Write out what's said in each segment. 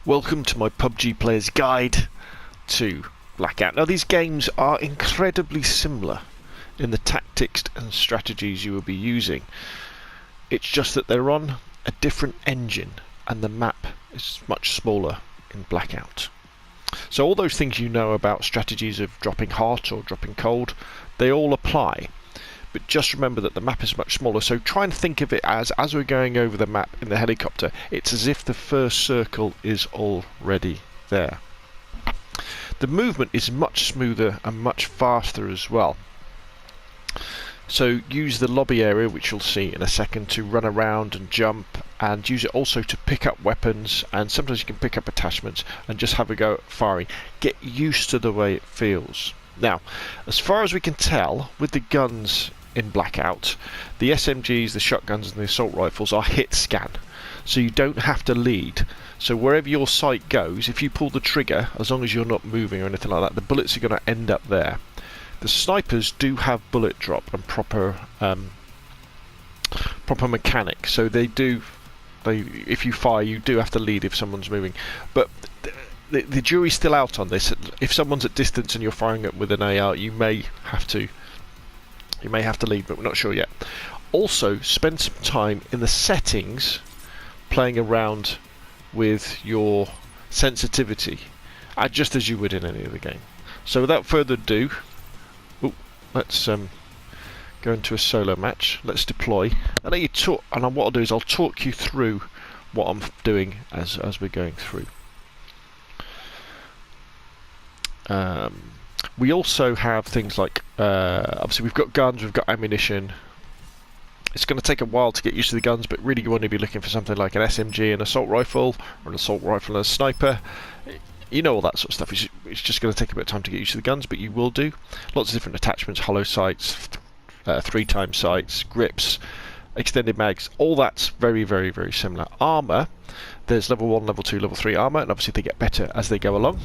Welcome to my PUBG Player's Guide to Blackout. Now these games are incredibly similar in the tactics and strategies you will be using. It's just that they're on a different engine and the map is much smaller in Blackout. So all those things you know about strategies of dropping hot or dropping cold, they all apply. But just remember that the map is much smaller, so try and think of it as we're going over the map in the helicopter, it's as if the first circle is already there. The movement is much smoother and much faster as well. So use the lobby area, which you'll see in a second, to run around and jump, and use it also to pick up weapons, and sometimes you can pick up attachments and just have a go at firing. Get used to the way it feels. Now, as far as we can tell, with the guns in Blackout, the SMGs, the shotguns and the assault rifles are hit scan, so you don't have to lead. So wherever your sight goes, if you pull the trigger, as long as you're not moving or anything like that, the bullets are going to end up there. The snipers do have bullet drop and proper mechanics, so if you fire, you do have to lead if someone's moving. But the jury's still out on this. If someone's at distance and you're firing it with an AR, you may have to lead, but we're not sure yet. Also, spend some time in the settings playing around with your sensitivity, just as you would in any other game. So without further ado, let's go into a solo match. Let's deploy. I'll let you talk, and what I'll do is I'll talk you through what I'm doing as we're going through. We also have things like, obviously we've got guns, we've got ammunition. It's going to take a while to get used to the guns, but really you want to be looking for something like an SMG, an assault rifle, or an assault rifle and a sniper. You know, all that sort of stuff. It's just going to take a bit of time to get used to the guns, but you will do. Lots of different attachments, hollow sights, 3x sights, grips, extended mags, all that's very, very, very similar. Armour, there's level 1, level 2, level 3 armour, and obviously they get better as they go along.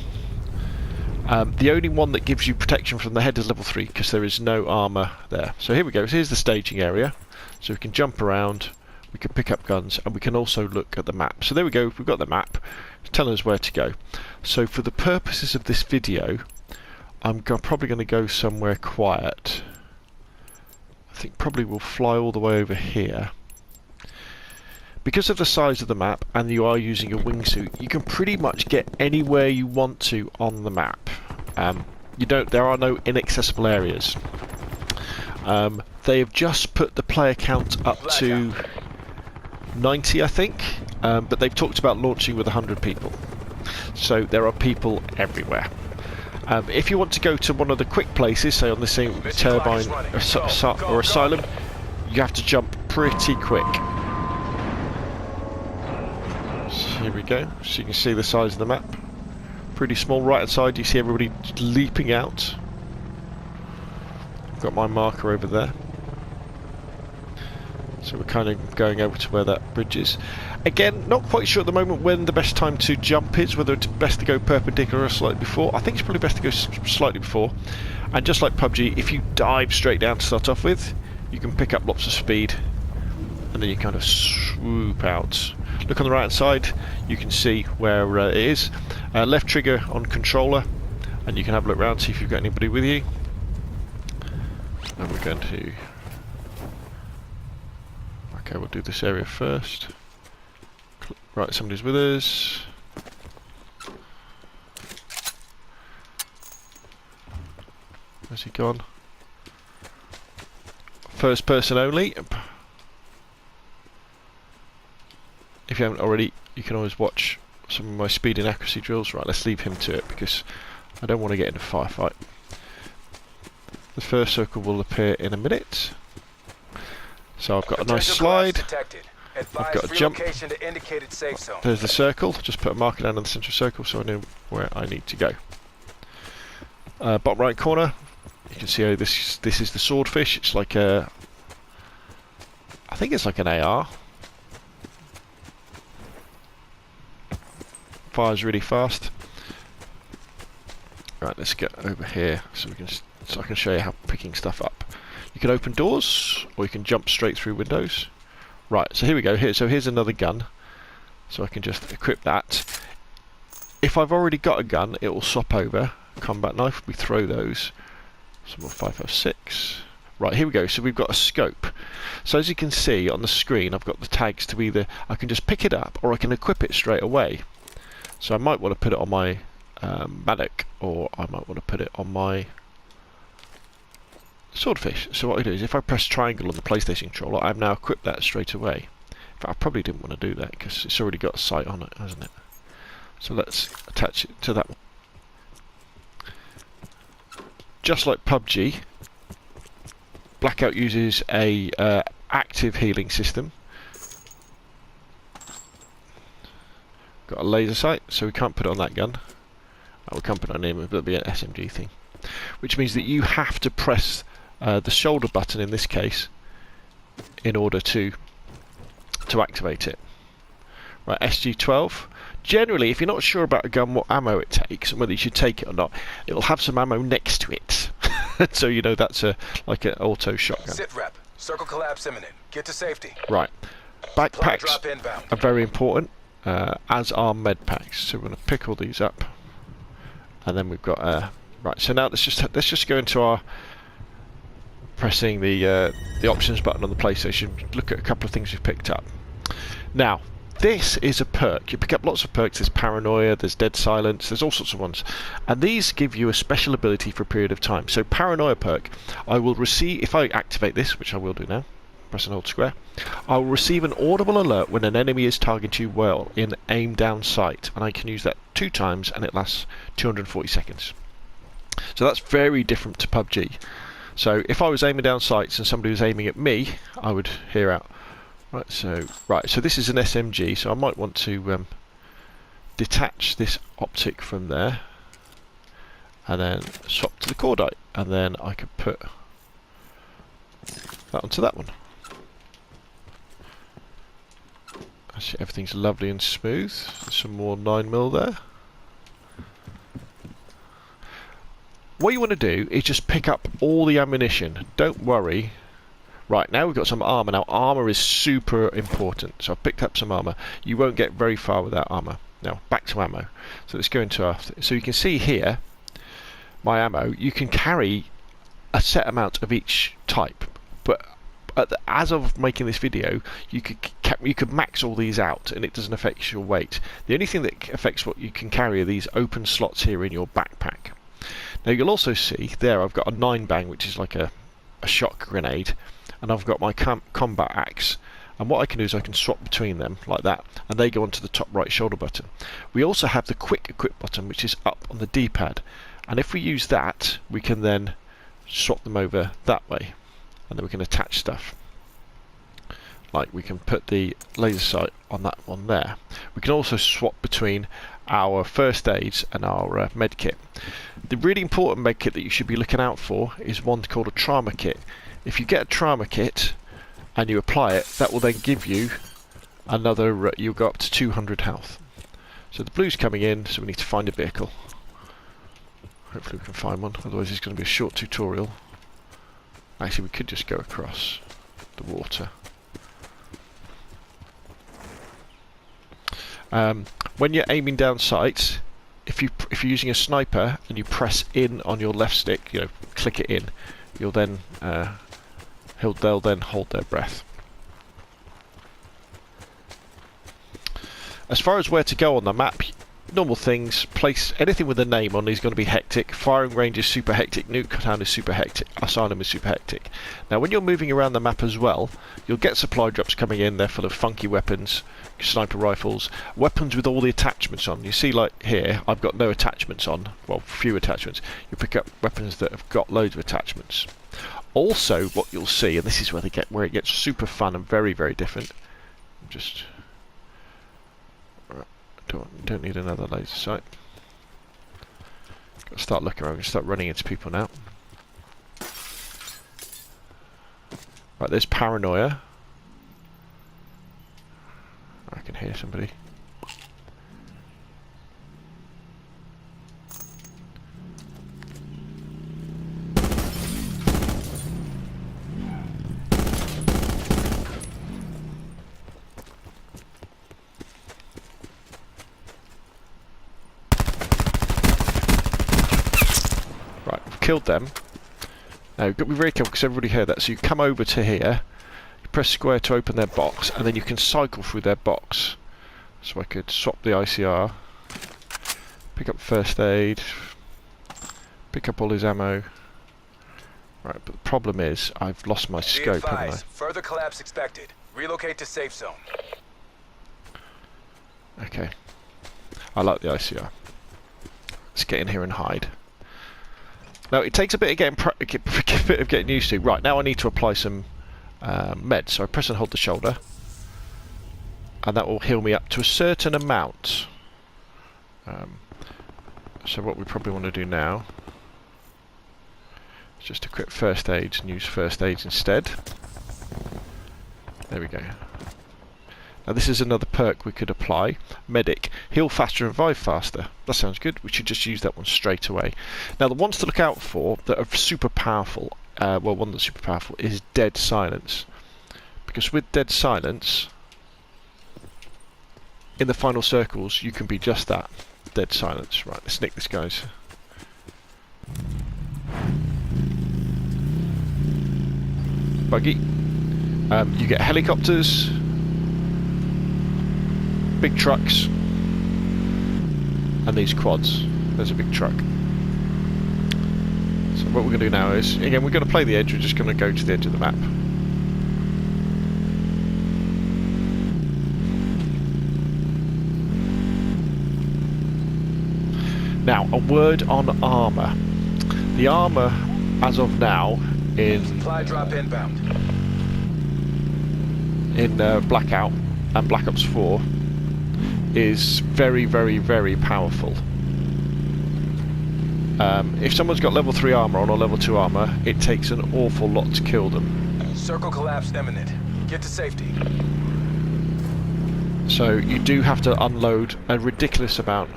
The only one that gives you protection from the head is level 3, because there is no armour there. So here we go. So here's the staging area. So we can jump around, we can pick up guns, and we can also look at the map. So there we go. We've got the map. It's telling us where to go. So for the purposes of this video, I'm probably going to go somewhere quiet. I think probably we'll fly all the way over here. Because of the size of the map, and you are using a wingsuit, you can pretty much get anywhere you want to on the map. There are no inaccessible areas. They have just put the player count up to 90, I think, but they've talked about launching with 100 people. So there are people everywhere. If you want to go to one of the quick places, say on the same turbine or asylum, you have to jump pretty quick. So here we go, so you can see the size of the map. Pretty small. Right outside you see everybody leaping out. I've got my marker over there. So we're kind of going over to where that bridge is. Again, not quite sure at the moment when the best time to jump is, whether it's best to go perpendicular or slightly before. I think it's probably best to go slightly before. And just like PUBG, if you dive straight down to start off with, you can pick up lots of speed, and then you kind of swoop out. Look on the right hand side, you can see where it is. Left trigger on controller, and you can have a look around, see if you've got anybody with you. And we're going to... Okay, we'll do this area first. Right, somebody's with us. Where's he gone? First person only. If you haven't already, you can always watch some of my speed and accuracy drills. Right, let's leave him to it because I don't want to get in a firefight. The first circle will appear in a minute. So I've got a nice slide. I've got a jump. There's the circle. Just put a marker down in the central circle so I know where I need to go. Bottom right corner, you can see how this is the swordfish. It's like I think it's like an AR. Fires really fast. Right, let's get over here so I can show you how picking stuff up. You can open doors, or you can jump straight through windows. . Right, so here we go. Here's another gun. So I can just equip that. if I've already got a gun, it will swap over. Combat knife, we throw those. Some more 556. Right, here we go. So we've got a scope. So as you can see on the screen, I've got the tags to either, I can just pick it up or I can equip it straight away. So I might want to put it on my Manic, or I might want to put it on my Swordfish. So what I do is if I press triangle on the PlayStation controller, I've now equipped that straight away. In fact, I probably didn't want to do that because it's already got a sight on it, hasn't it? So let's attach it to that one. Just like PUBG, Blackout uses a active healing system. Got a laser sight, so we can't put it on that gun. We can't put it on him, but it'll be an SMG thing. Which means that you have to press the shoulder button in this case in order to activate it. Right, SG-12. Generally, if you're not sure about a gun, what ammo it takes, and whether you should take it or not, it will have some ammo next to it. So you know that's like an auto shotgun. Sit rep. Circle collapse imminent. Get to safety. Right. Backpacks are very important, as are med packs. So we're going to pick all these up, and then we've got right. So now let's just go into our pressing the options button on the PlayStation. Look at a couple of things we've picked up. Now, this is a perk. You pick up lots of perks. There's Paranoia, there's Dead Silence, there's all sorts of ones. And these give you a special ability for a period of time. So Paranoia perk, I will receive, if I activate this, which I will do now, press and hold square, I will receive an audible alert when an enemy is targeting you well in aim down sight. And I can use that 2 times and it lasts 240 seconds. So that's very different to PUBG. So if I was aiming down sights and somebody was aiming at me, I would hear out. Right, so this is an SMG, so I might want to detach this optic from there and then swap to the cordite, and then I could put that onto that one. Actually, everything's lovely and smooth. Some more 9mm there. What you want to do is just pick up all the ammunition. Don't worry. Right, now we've got some armour. Now, armour is super important. So I've picked up some armour. You won't get very far without armour. Now, back to ammo. So let's go into our... So you can see here, my ammo, you can carry a set amount of each type. But as of making this video, you could max all these out, and it doesn't affect your weight. The only thing that affects what you can carry are these open slots here in your backpack. Now, you'll also see there I've got a 9-bang, which is like a shock grenade. And I've got my combat axe, and what I can do is I can swap between them like that, and they go onto the top right shoulder button. We also have the quick equip button, which is up on the D-pad, and if we use that, we can then swap them over that way, and then we can attach stuff. Like we can put the laser sight on that one there. We can also swap between our first aids and our med kit. The really important med kit that you should be looking out for is one called a trauma kit. If you get a trauma kit and you apply it, that will then give you another, you'll go up to 200 health. So the blue's coming in, so we need to find a vehicle. Hopefully we can find one, otherwise it's going to be a short tutorial. Actually, we could just go across the water. When you're aiming down sights, if you're using a sniper and you press in on your left stick, click it in, you'll then they'll then hold their breath. As far as where to go on the map, normal things, place anything with a name on is going to be hectic. Firing range is super hectic, nuke town is super hectic, asylum is super hectic. Now when you're moving around the map as well, you'll get supply drops coming in, they're full of funky weapons, sniper rifles, weapons with all the attachments on. You see like here, I've got no attachments on, well few attachments. You pick up weapons that have got loads of attachments. Also what you'll see, and this is where it gets super fun and very, very different. Just don't need another laser sight. Got to start looking around and start running into people now. Right, there's Paranoia. I can hear somebody. killed them, now you've got to be very careful because everybody heard that. So you come over to here, you press square to open their box, and then you can cycle through their box. So I could swap the ICR, pick up first aid, pick up all his ammo. Right, but the problem is I've lost my scope, haven't I? Further collapse expected. Relocate to safe zone. Okay. I like the ICR. Let's get in here and hide. Now it takes a bit of getting used to. Right, now I need to apply some meds. So I press and hold the shoulder, and that will heal me up to a certain amount. So what we probably want to do now is just equip first aid and use first aid instead. There we go. Now this is another perk we could apply. Medic. Heal faster and revive faster. That sounds good. We should just use that one straight away. Now the ones to look out for that are super powerful, well, one that's super powerful is Dead Silence. Because with Dead Silence, in the final circles, you can be just that. Dead Silence. Right, let's nick this, guys. Buggy. You get helicopters, big trucks, and these quads. There's a big truck. So what we're going to do now is, again, we're going to play the edge. We're just going to go to the edge of the map. Now, a word on armour. The armour, as of now, in supply drop inbound. In Blackout and Black Ops 4 is very, very, very powerful. If someone's got level 3 armour on or level 2 armour, it takes an awful lot to kill them. Circle collapse imminent. Get to safety. So you do have to unload a ridiculous amount.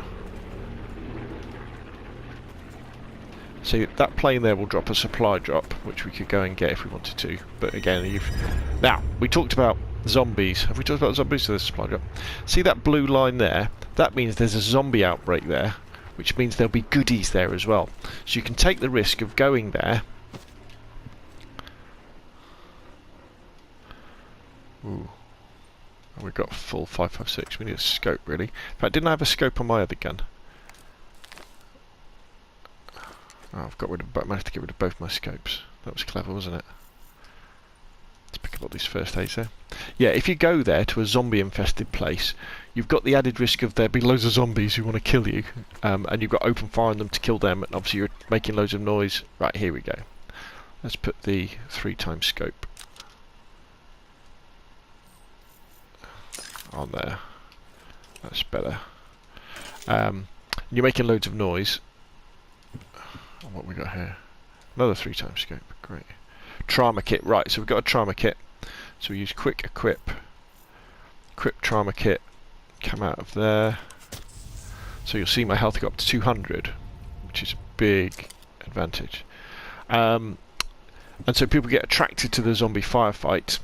See, that plane there will drop a supply drop, which we could go and get if we wanted to. But again, now, we talked about zombies. Have we talked about zombies? So there's a supply drop. See that blue line there? That means there's a zombie outbreak there, which means there'll be goodies there as well. So you can take the risk of going there. Ooh. We've got full 5.56. We need a scope, really. In fact, didn't I have a scope on my other gun? Oh, I've got rid of, managed to get rid of both my scopes. That was clever, wasn't it? Let's pick up all these first aids there. Yeah, if you go there to a zombie-infested place, you've got the added risk of there being loads of zombies who want to kill you, and you've got open fire on them to kill them, and obviously you're making loads of noise. Right, here we go. Let's put the 3x scope on there. That's better. You're making loads of noise. What we got here? Another 3x scope. Great. Trauma kit. Right, so we've got a trauma kit. So we use quick equip. Equip trauma kit. Come out of there. So you'll see my health go up to 200, which is a big advantage. And so people get attracted to the zombie firefight.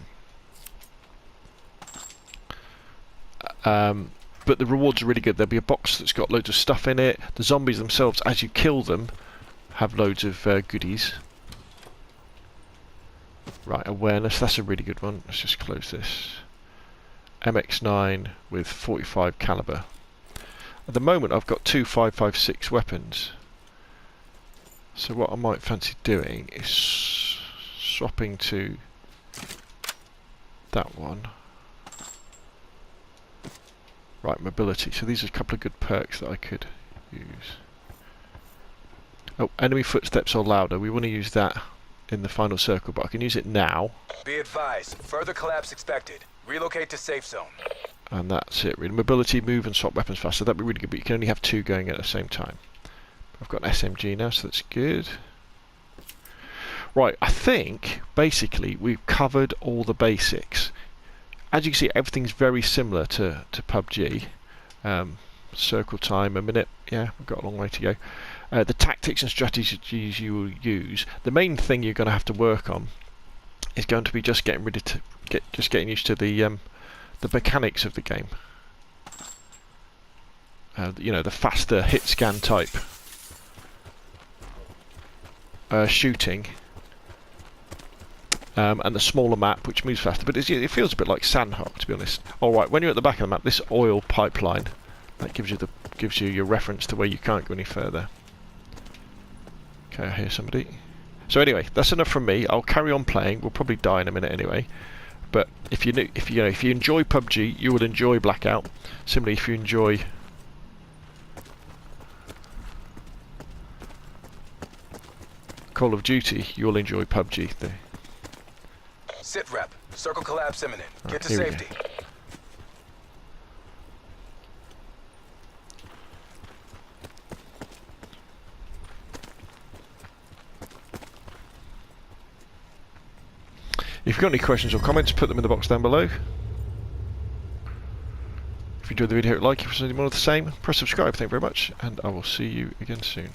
But the rewards are really good. There'll be a box that's got loads of stuff in it. The zombies themselves, as you kill them, have loads of goodies. Right, awareness, that's a really good one. Let's just close this. MX9 with 45 caliber. At the moment I've got two 5.56 weapons. So what I might fancy doing is swapping to that one. Right, mobility. So these are a couple of good perks that I could use. Oh, enemy footsteps are louder. We want to use that in the final circle, but I can use it now. Be advised, further collapse expected. Relocate to safe zone. And that's it, really. Mobility, move and swap weapons faster. That'd be really good, but you can only have two going at the same time. I've got an SMG now, so that's good. Right, I think, basically, we've covered all the basics. As you can see, everything's very similar to PUBG. Circle time, a minute. Yeah, we've got a long way to go. The tactics and strategies you will use. The main thing you're going to have to work on is going to be just getting used to the mechanics of the game. You know, the faster hit scan type. shooting, and the smaller map, which moves faster. But it feels a bit like Sandhawk, to be honest. All right, when you're at the back of the map, this oil pipeline that gives you your reference to where you can't go any further. Okay, I hear somebody. So anyway, that's enough from me. I'll carry on playing. We'll probably die in a minute anyway. But if you enjoy PUBG, you will enjoy Blackout. Similarly, if you enjoy Call of Duty, you'll enjoy PUBG. Sit rep. Circle collapse imminent. Get to here we go. safety. If you've got any questions or comments, put them in the box down below. If you enjoyed the video, hit like. If you want more of the same, press subscribe. Thank you very much, and I will see you again soon.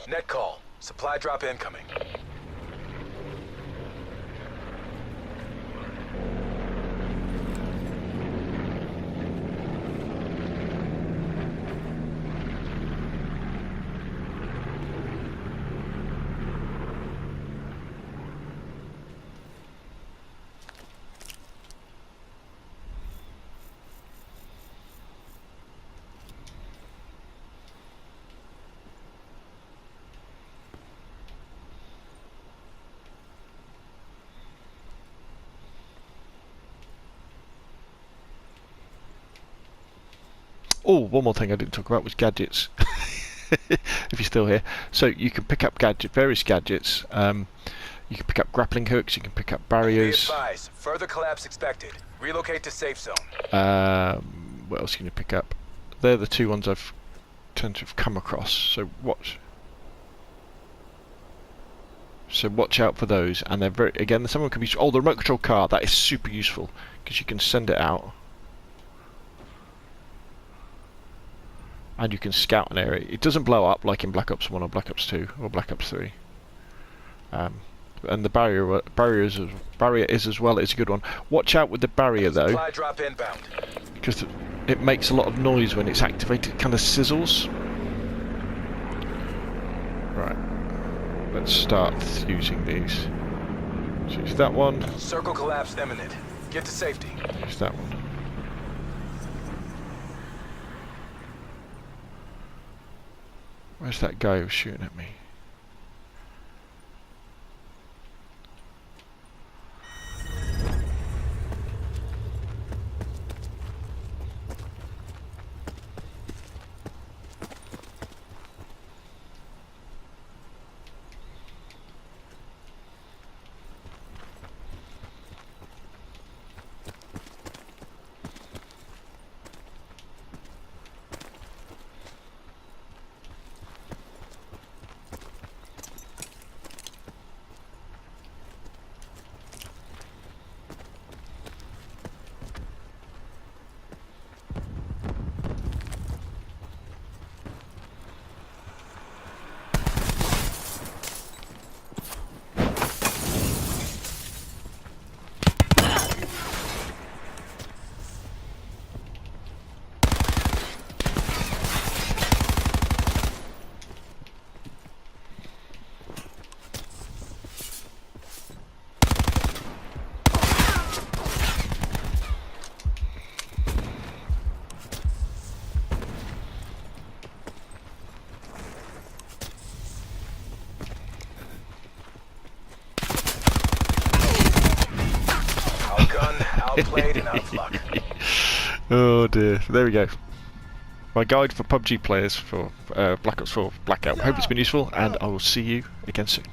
Net call. Supply drop incoming. Oh, one more thing I didn't talk about was gadgets. If you're still here, so you can pick up various gadgets. You can pick up grappling hooks. You can pick up Be barriers. advised. Further collapse expected. Relocate to safe zone. What else can you pick up? They're the two ones I've tend to have come across. So watch out for those. And they're someone can be. Oh, the remote control car. That is super useful because you can send it out. And you can scout an area. It doesn't blow up like in Black Ops 1 or Black Ops 2 or Black Ops 3. And the barrier is as well. It's a good one. Watch out with the barrier though, Supply drop inbound. because it makes a lot of noise when it's activated. It kind of sizzles. Right. Let's start using these. So use that one. Circle collapse imminent. Get to safety. Use that one. Where's that guy who's shooting at me? Outgunned, outplayed, and out of luck. Oh dear. There we go. My guide for PUBG players for Black Ops 4 Blackout. Hope it's been useful, and I will see you again soon.